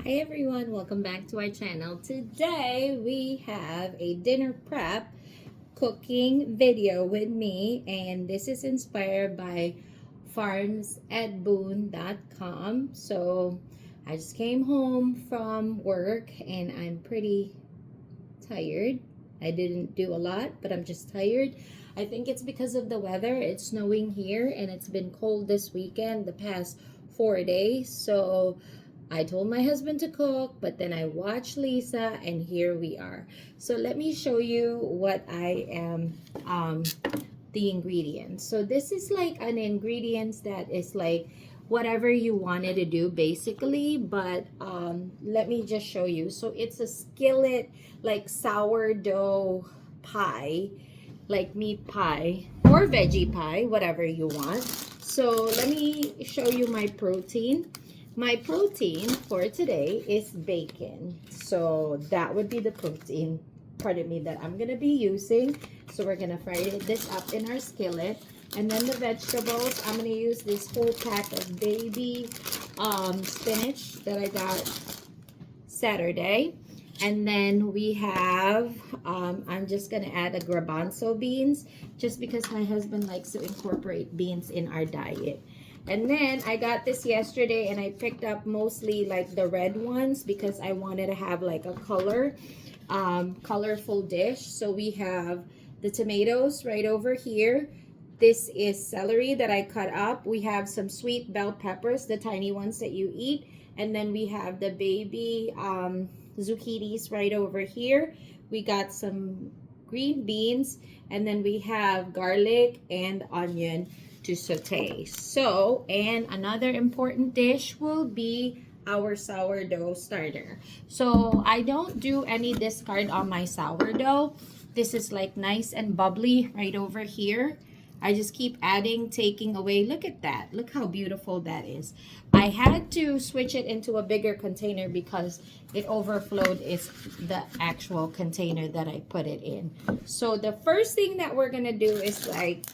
Hi everyone, welcome back to our channel. Today we have a dinner prep cooking video with me, and this is inspired by farmsedboon.com. So I just came home from work and I'm pretty tired. I didn't do a lot, but I'm just tired. I think it's because of the weather. It's snowing here and it's been cold this weekend, the past 4 days. So I told my husband to cook, but then I watched Lisa and here we are. So let me show you what I am, the ingredients. So this is like an ingredients that is like whatever you wanted to do basically, but let me just show you. So it's a skillet, like sourdough pie, like meat pie or veggie pie, whatever you want. So let me show you my protein. My protein for today is bacon. So that would be the protein, pardon me, that I'm gonna be using. So we're gonna fry this up in our skillet. And then the vegetables, I'm gonna use this whole pack of baby spinach that I got Saturday. And then we have, I'm just gonna add a garbanzo beans just because my husband likes to incorporate beans in our diet. And then I got this yesterday and I picked up mostly like the red ones because I wanted to have like a colorful dish. So we have the tomatoes right over here. This is celery that I cut up. We have some sweet bell peppers, the tiny ones that you eat. And then we have the baby zucchinis right over here. We got some green beans, and then we have garlic and onion to saute. So, and another important dish will be our sourdough starter. So I don't do any discard on my sourdough. This is like nice and bubbly right over here. I just keep adding, taking away. Look at that. Look how beautiful that is. I had to switch it into a bigger container because it overflowed is the actual container that I put it in. So the first thing that we're going to do is like,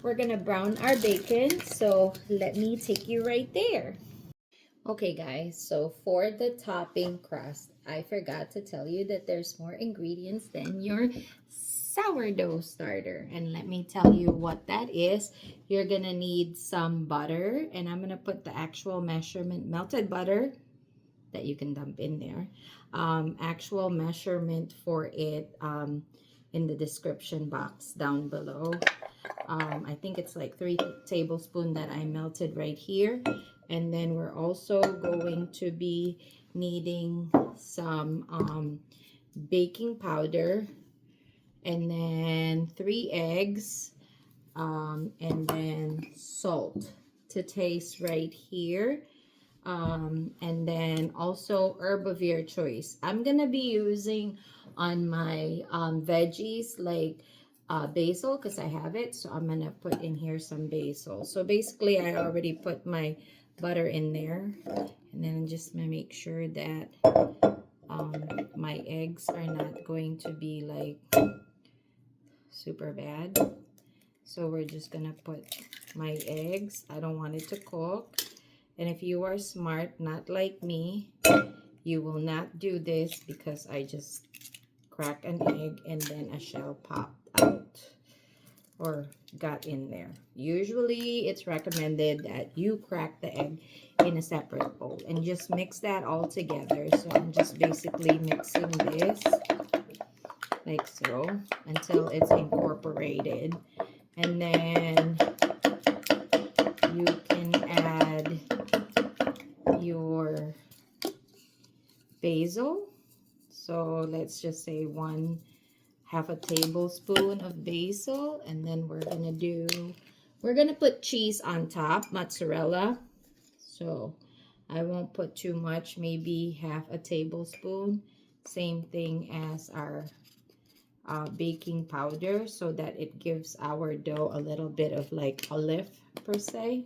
we're going to brown our bacon. So let me take you right there. Okay guys, so for the topping crust, I forgot to tell you that there's more ingredients than your sourdough starter. And let me tell you what that is. You're gonna need some butter, and I'm gonna put the actual measurement, melted butter that you can dump in there. Actual measurement for it in the description box down below. I think it's like 3 tablespoons that I melted right here. And then we're also going to be needing some baking powder, and then 3 eggs, and then salt to taste right here. And then also herb of your choice. I'm gonna be using on my veggies like basil because I have it. So I'm gonna put in here some basil. So basically I already put my butter in there, and then just make sure that my eggs are not going to be like super bad. So we're just gonna put my eggs. I don't want it to cook. And if you are smart, not like me, you will not do this because I just crack an egg and then a shell popped out or got in there. Usually it's recommended that you crack the egg in a separate bowl and just mix that all together. So I'm just basically mixing this like so until it's incorporated. And then you can add your basil. So let's just say 1/2 tablespoon of basil, and then we're gonna put cheese on top, mozzarella. So I won't put too much, maybe 1/2 tablespoon. Same thing as our baking powder, so that it gives our dough a little bit of like a lift per se.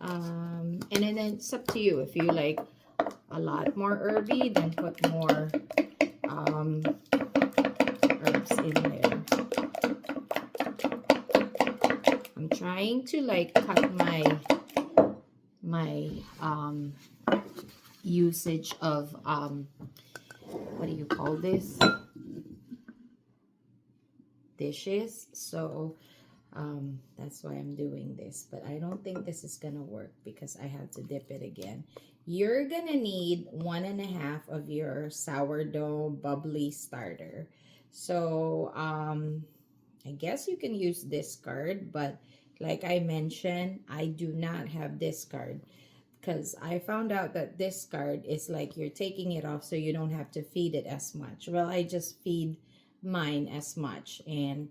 And then it's up to you. If you like a lot more herby, then put more herbs in there. I'm trying to like cut my usage of what do you call this, dishes. So that's why I'm doing this, but I don't think this is gonna work because I have to dip it again. You're gonna need 1.5 of your sourdough bubbly starter. So I guess you can use discard, but like I mentioned, I do not have discard because I found out that discard is like you're taking it off so you don't have to feed it as much. Well, I just feed mine as much, and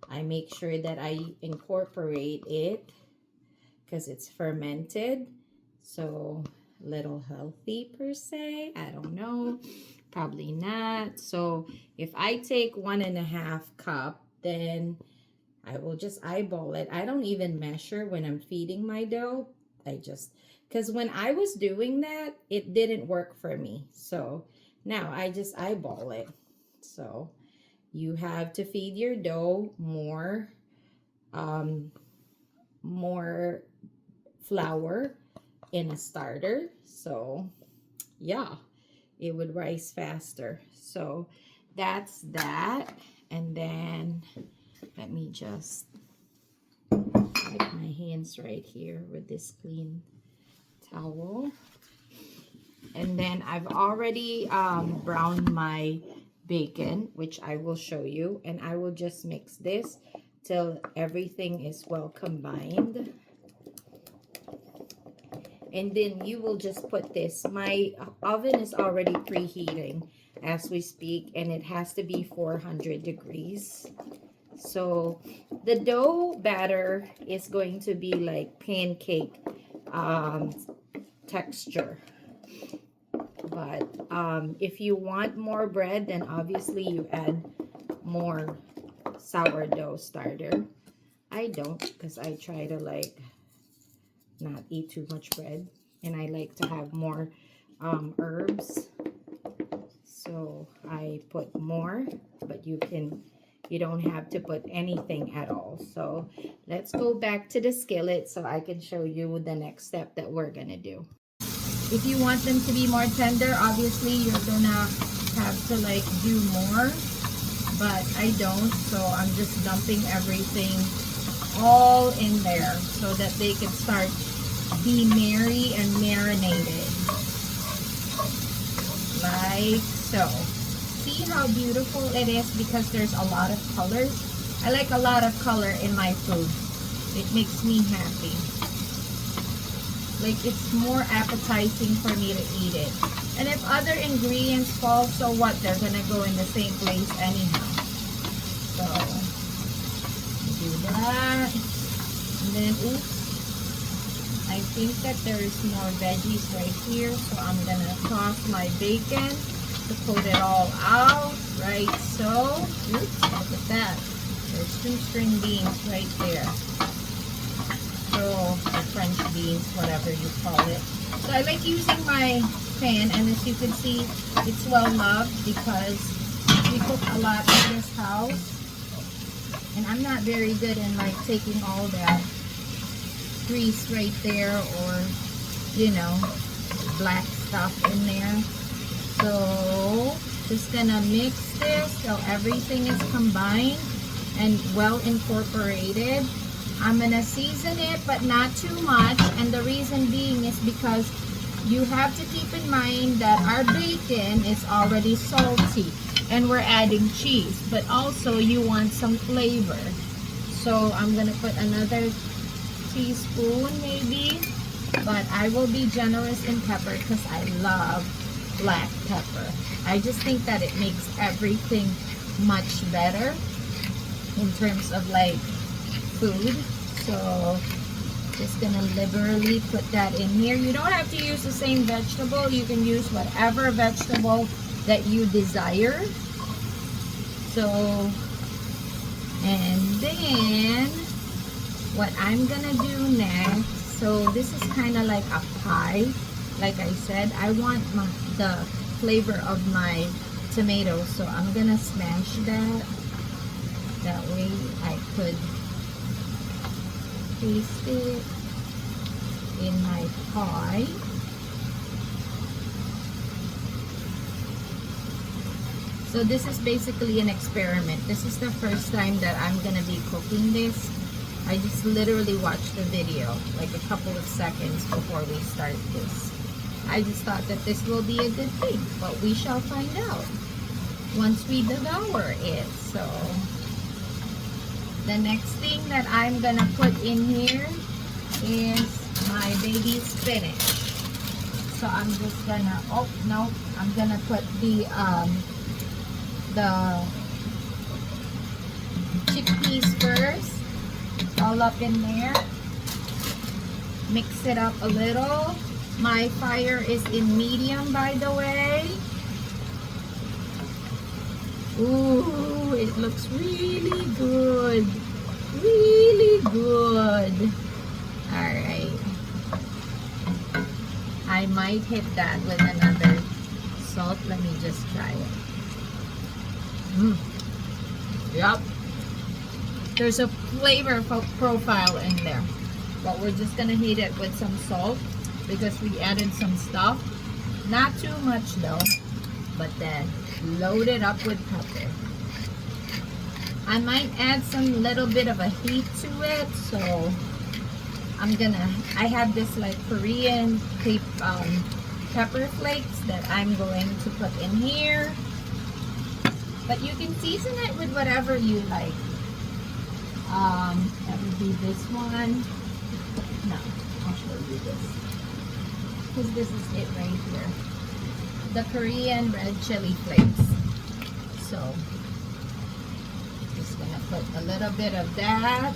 I make sure that I incorporate it because it's fermented. So little healthy per se, I don't know, probably not. So if I take 1.5 cup, then I will just eyeball it. I don't even measure when I'm feeding my dough. I just, because when I was doing that, it didn't work for me. So now I just eyeball it. So you have to feed your dough more flour in a starter. So yeah, it would rise faster. So that's that. And then let me just wipe my hands right here with this clean towel. And then I've already browned my bacon, which I will show you, and I will just mix this till everything is well combined. And then you will just put this. My oven is already preheating as we speak, and it has to be 400 degrees. So the dough batter is going to be like pancake texture. But if you want more bread, then obviously you add more sourdough starter. I don't, because I try to like not eat too much bread, and I like to have more herbs. So I put more, but you don't have to put anything at all. So let's go back to the skillet so I can show you the next step that we're gonna do. If you want them to be more tender, obviously you're gonna have to like do more, but I don't. So I'm just dumping everything all in there so that they can start be merry and marinated. Like so. See how beautiful it is because there's a lot of color. I like a lot of color in my food. It makes me happy. Like it's more appetizing for me to eat it. And if other ingredients fall, so what? They're gonna go in the same place anyhow. So do that. And then oops. I think that there's more veggies right here. So I'm gonna toss my bacon to put it all out. Right, so oops, look at that. There's 2 string beans right there. The French beans, whatever you call it. So I like using my pan, and as you can see, it's well loved because we cook a lot in this house, and I'm not very good in like taking all that grease right there, or you know, black stuff in there. So just gonna mix this till everything is combined and well incorporated. I'm gonna season it, but not too much, and the reason being is because you have to keep in mind that our bacon is already salty and we're adding cheese, but also you want some flavor. So I'm gonna put another teaspoon maybe, but I will be generous in pepper because I love black pepper. I just think that it makes everything much better in terms of like food. So just gonna liberally put that in here. You don't have to use the same vegetable. You can use whatever vegetable that you desire. So, and then what I'm gonna do next, so this is kind of like a pie. Like I said, I want the flavor of my tomatoes, so I'm gonna smash that. That way I could paste it in my pie. So this is basically an experiment. This is the first time that I'm gonna be cooking this. I just literally watched the video like a couple of seconds before we start this. I just thought that this will be a good thing, but we shall find out once we devour it. So the next thing that I'm gonna put in here is my baby spinach. So I'm just gonna, oh no, I'm gonna put the chickpeas first, all up in there. Mix it up a little. My fire is in medium, by the way. Ooh, it looks really good. Really good. Alright. I might hit that with another salt. Let me just try it. Yep. There's a flavor profile in there. But we're just gonna heat it with some salt because we added some stuff. Not too much though. But then load it up with pepper. I might add some little bit of a heat to it, so I have this like Korean pepper flakes that I'm going to put in here. But you can season it with whatever you like. That would be this one. No, I'll show you this. Because this is it right here. The Korean red chili flakes. So, just gonna put a little bit of that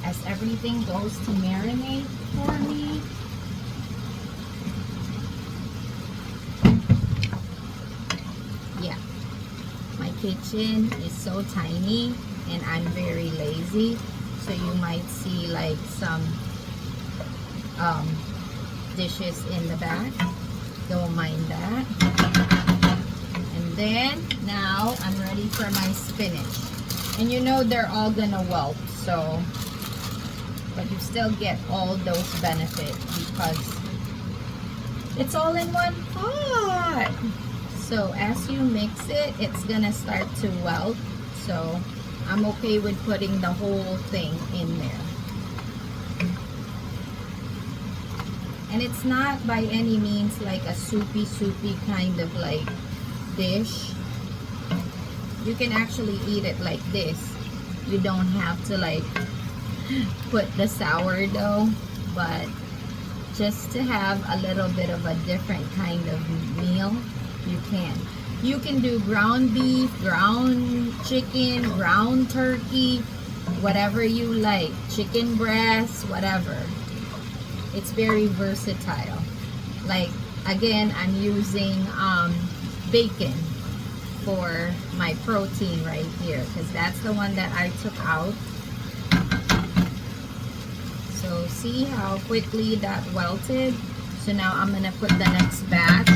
as everything goes to marinate for me. Yeah, my kitchen is so tiny and I'm very lazy, so you might see like some dishes in the back. Don't mind that. And then now I'm ready for my spinach, and you know they're all gonna wilt, so but you still get all those benefits because it's all in one pot. So as you mix it, it's gonna start to wilt, so I'm okay with putting the whole thing in there. And it's not by any means like a soupy kind of like dish. You can actually eat it like this. You don't have to like put the sourdough, but just to have a little bit of a different kind of meal, you can. You can do ground beef, ground chicken, ground turkey, whatever you like, chicken breast, whatever. It's very versatile. Like again, I'm using bacon for my protein right here because that's the one that I took out. So see how quickly that welted. So now I'm gonna put the next batch,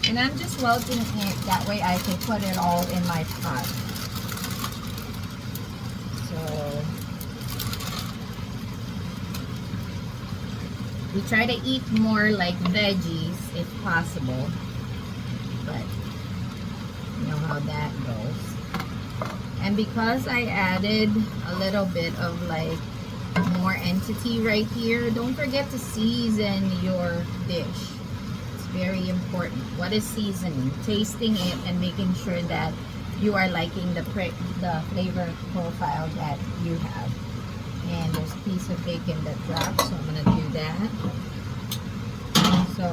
and I'm just welting it that way I can put it all in my pot. So we try to eat more like veggies if possible, but you know how that goes. And because I added a little bit of like more entity right here, don't forget to season your dish. It's very important. What is seasoning? Tasting it and making sure that you are liking the flavor profile that you have. And there's a piece of bacon that dropped, so I'm gonna do that. So,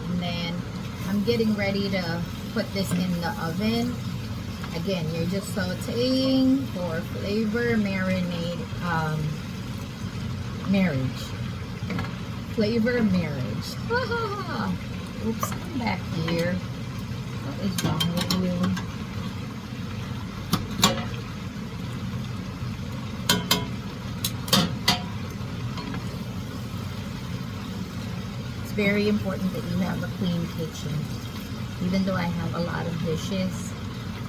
and then I'm getting ready to put this in the oven. Again, you're just sauteing for flavor marriage. Flavor marriage. Ha ha ha. Oops, come back here. What is wrong with you? Very important that you have a clean kitchen. Even though I have a lot of dishes,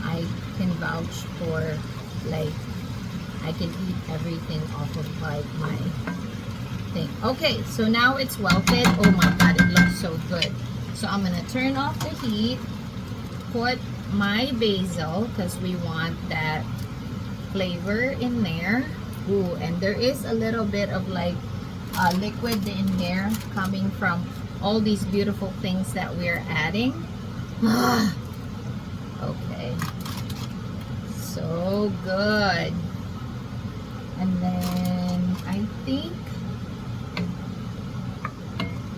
I can vouch for like I can eat everything off of like my thing. Okay, so now it's welted. Oh my god, it looks so good. So I'm gonna turn off the heat put my basil because we want that flavor in there. Ooh, and there is a little bit of like liquid in there coming from all these beautiful things that we're adding. Okay, so good. And then I think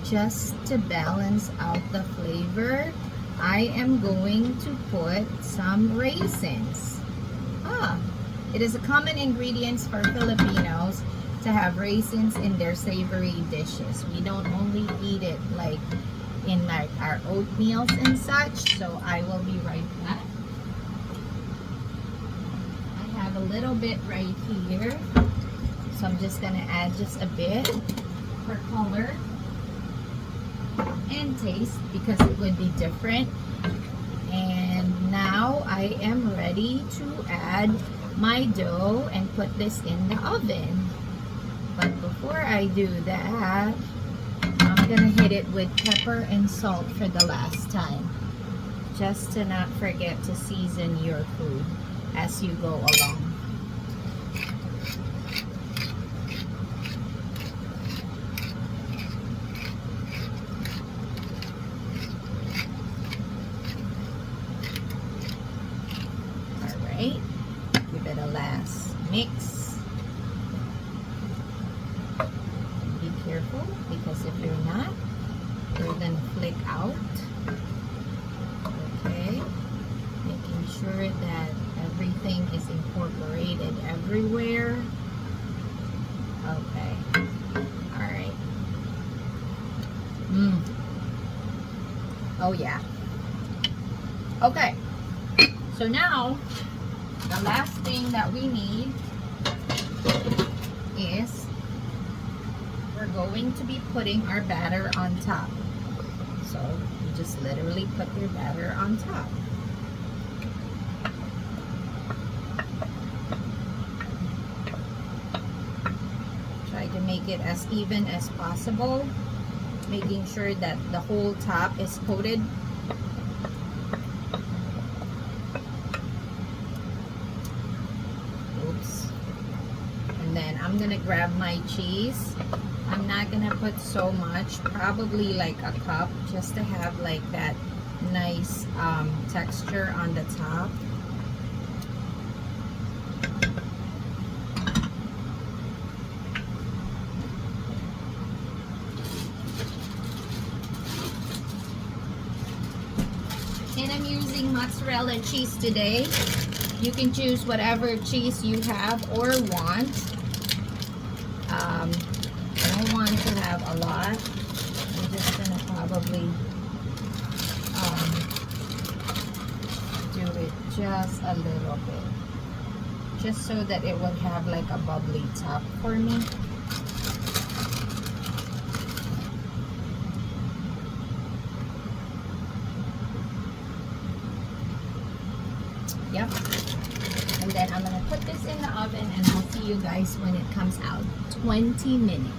just to balance out the flavor, I am going to put some raisins. It is a common ingredient for Filipinos to have raisins in their savory dishes. We don't only eat it like in like our oatmeals and such, so I will be right back. I have a little bit right here, so I'm just gonna add just a bit for color and taste because it would be different. And now I am ready to add my dough and put this in the oven. But before I do that, I'm gonna hit it with pepper and salt for the last time, just to not forget to season your food as you go along. Alright, give it a last mix. Be careful because if you're not, they're gonna flick out. Okay, making sure that everything is incorporated everywhere. Okay, alright. Oh yeah. Okay, so now the last thing that we need is we're going to be putting our batter on top. So you just literally put your batter on top. Try to make it as even as possible, making sure that the whole top is coated. Oops. And then I'm gonna grab my cheese. I'm not gonna put so much, probably like a cup, just to have like that nice texture on the top. And I'm using mozzarella cheese today. You can choose whatever cheese you have or want. I don't want to have a lot. I'm just gonna probably do it just a little bit, just so that it would have like a bubbly top for me. Yep. And then I'm gonna put this in the oven and I'll see you guys when it comes out. 20 minutes.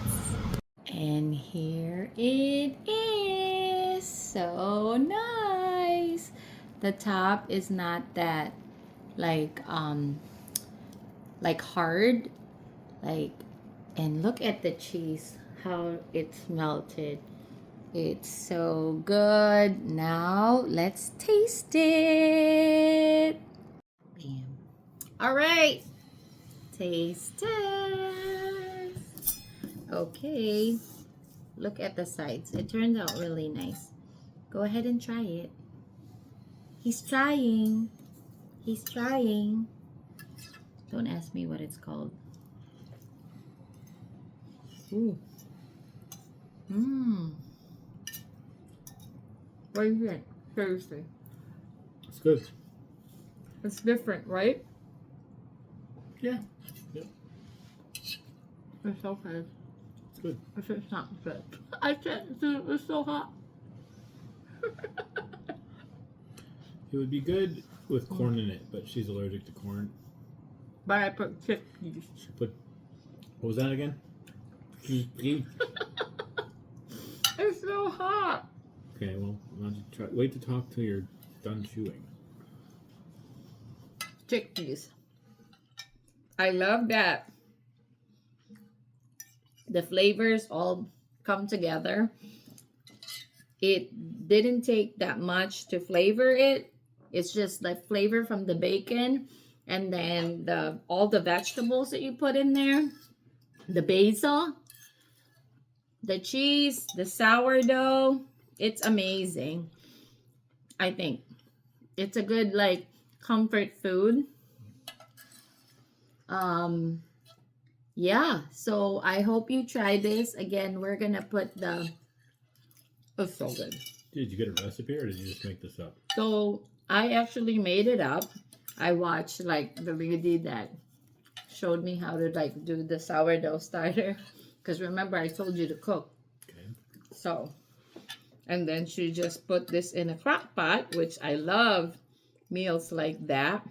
And here it is. So nice. The top is not that like hard. And look at the cheese, how it's melted. It's so good. Now let's taste it. Bam. All right. Taste test. Okay. Look at the sides. It turned out really nice. Go ahead and try it. He's trying. He's trying. Don't ask me what it's called. Ooh. Mmm. What do you think? Seriously. It's good. It's different, right? Yeah. Yep. It's okay. It's good. If it's not good. I can't do it. It's so hot. It would be good with corn in it, but she's allergic to corn. But I put chickpeas. She put, what was that again? It's so hot. Okay, well, why don't you try, wait to talk till you're done chewing. Chickpeas. I love that the flavors all come together. It didn't take that much to flavor it. It's just the flavor from the bacon and then all the vegetables that you put in there, the basil, the cheese, the sourdough. It's amazing. I think it's a good like comfort food. Yeah, so I hope you try this. Again, we're gonna put the, it's so good. Did you get a recipe or did you just make this up? So I actually made it up. I watched like the lady that showed me how to like do the sourdough starter, because remember I told you to cook. Okay. So, and then she just put this in a crock pot, which I love meals like that.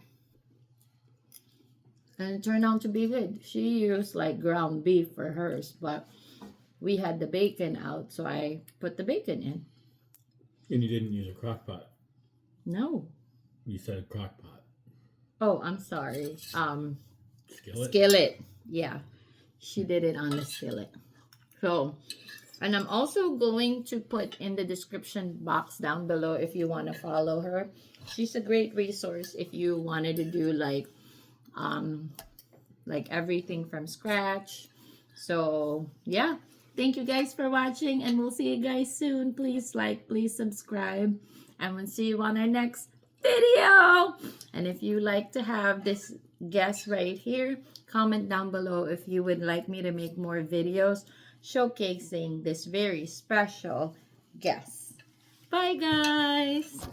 And it turned out to be good. She used like ground beef for hers, but we had the bacon out, so I put the bacon in. And you didn't use a crock pot. No. You said crock pot. Oh, I'm sorry. Skillet? Skillet. Yeah. She did it on the skillet. So, and I'm also going to put in the description box down below if you want to follow her. She's a great resource if you wanted to do like everything from scratch. So yeah, thank you guys for watching, and we'll see you guys soon. Please like, please subscribe, and we'll see you on our next video. And if you like to have this guest right here, comment down below if you would like me to make more videos showcasing this very special guest. Bye guys.